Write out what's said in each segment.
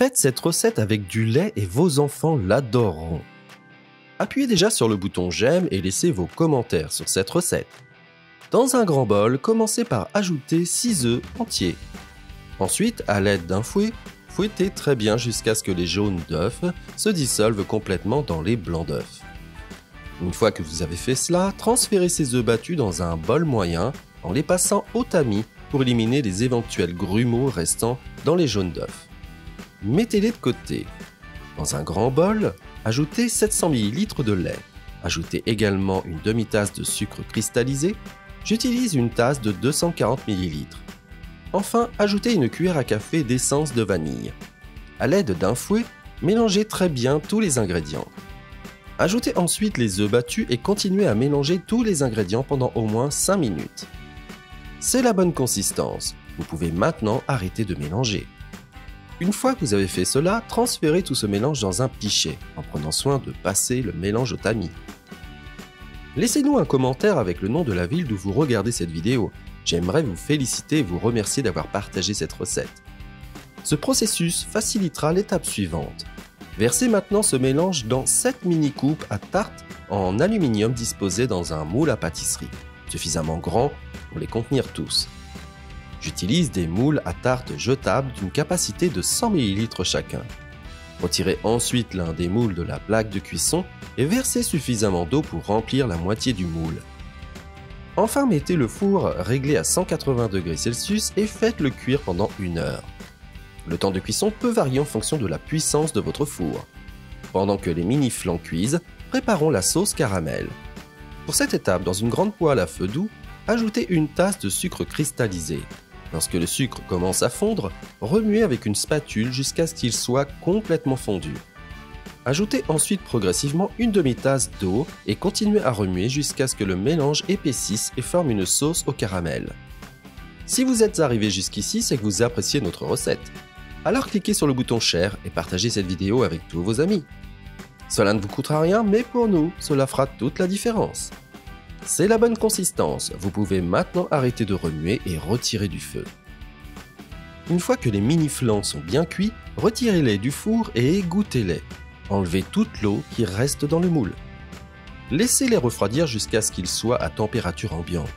Faites cette recette avec du lait et vos enfants l'adoreront. Appuyez déjà sur le bouton j'aime et laissez vos commentaires sur cette recette. Dans un grand bol, commencez par ajouter 6 œufs entiers. Ensuite, à l'aide d'un fouet, fouettez très bien jusqu'à ce que les jaunes d'œufs se dissolvent complètement dans les blancs d'œufs. Une fois que vous avez fait cela, transférez ces œufs battus dans un bol moyen en les passant au tamis pour éliminer les éventuels grumeaux restants dans les jaunes d'œufs. Mettez-les de côté. Dans un grand bol, ajoutez 700 ml de lait. Ajoutez également une demi-tasse de sucre cristallisé. J'utilise une tasse de 240 ml. Enfin, ajoutez une cuillère à café d'essence de vanille. À l'aide d'un fouet, mélangez très bien tous les ingrédients. Ajoutez ensuite les œufs battus et continuez à mélanger tous les ingrédients pendant au moins 5 minutes. C'est la bonne consistance. Vous pouvez maintenant arrêter de mélanger. Une fois que vous avez fait cela, transférez tout ce mélange dans un pichet en prenant soin de passer le mélange au tamis. Laissez-nous un commentaire avec le nom de la ville d'où vous regardez cette vidéo. J'aimerais vous féliciter et vous remercier d'avoir partagé cette recette. Ce processus facilitera l'étape suivante. Versez maintenant ce mélange dans 7 mini-coupes à tarte en aluminium disposées dans un moule à pâtisserie, suffisamment grand pour les contenir tous. J'utilise des moules à tarte jetables d'une capacité de 100 ml chacun. Retirez ensuite l'un des moules de la plaque de cuisson et versez suffisamment d'eau pour remplir la moitié du moule. Enfin, mettez le four réglé à 180 degrés Celsius et faites-le cuire pendant 1 heure. Le temps de cuisson peut varier en fonction de la puissance de votre four. Pendant que les mini-flancs cuisent, préparons la sauce caramel. Pour cette étape, dans une grande poêle à feu doux, ajoutez une tasse de sucre cristallisé. Lorsque le sucre commence à fondre, remuez avec une spatule jusqu'à ce qu'il soit complètement fondu. Ajoutez ensuite progressivement une demi-tasse d'eau et continuez à remuer jusqu'à ce que le mélange épaississe et forme une sauce au caramel. Si vous êtes arrivé jusqu'ici, c'est que vous appréciez notre recette. Alors cliquez sur le bouton Share et partagez cette vidéo avec tous vos amis. Cela ne vous coûtera rien, mais pour nous, cela fera toute la différence. C'est la bonne consistance, vous pouvez maintenant arrêter de remuer et retirer du feu. Une fois que les mini-flancs sont bien cuits, retirez-les du four et égouttez-les. Enlevez toute l'eau qui reste dans le moule. Laissez-les refroidir jusqu'à ce qu'ils soient à température ambiante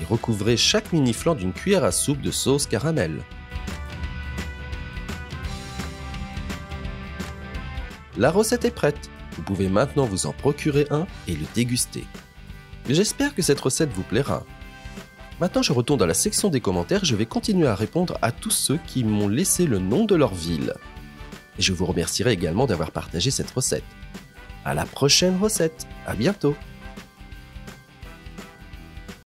et recouvrez chaque mini-flanc d'une cuillère à soupe de sauce caramel. La recette est prête, vous pouvez maintenant vous en procurer un et le déguster. J'espère que cette recette vous plaira. Maintenant, je retourne dans la section des commentaires et je vais continuer à répondre à tous ceux qui m'ont laissé le nom de leur ville. Et je vous remercierai également d'avoir partagé cette recette. À la prochaine recette, à bientôt!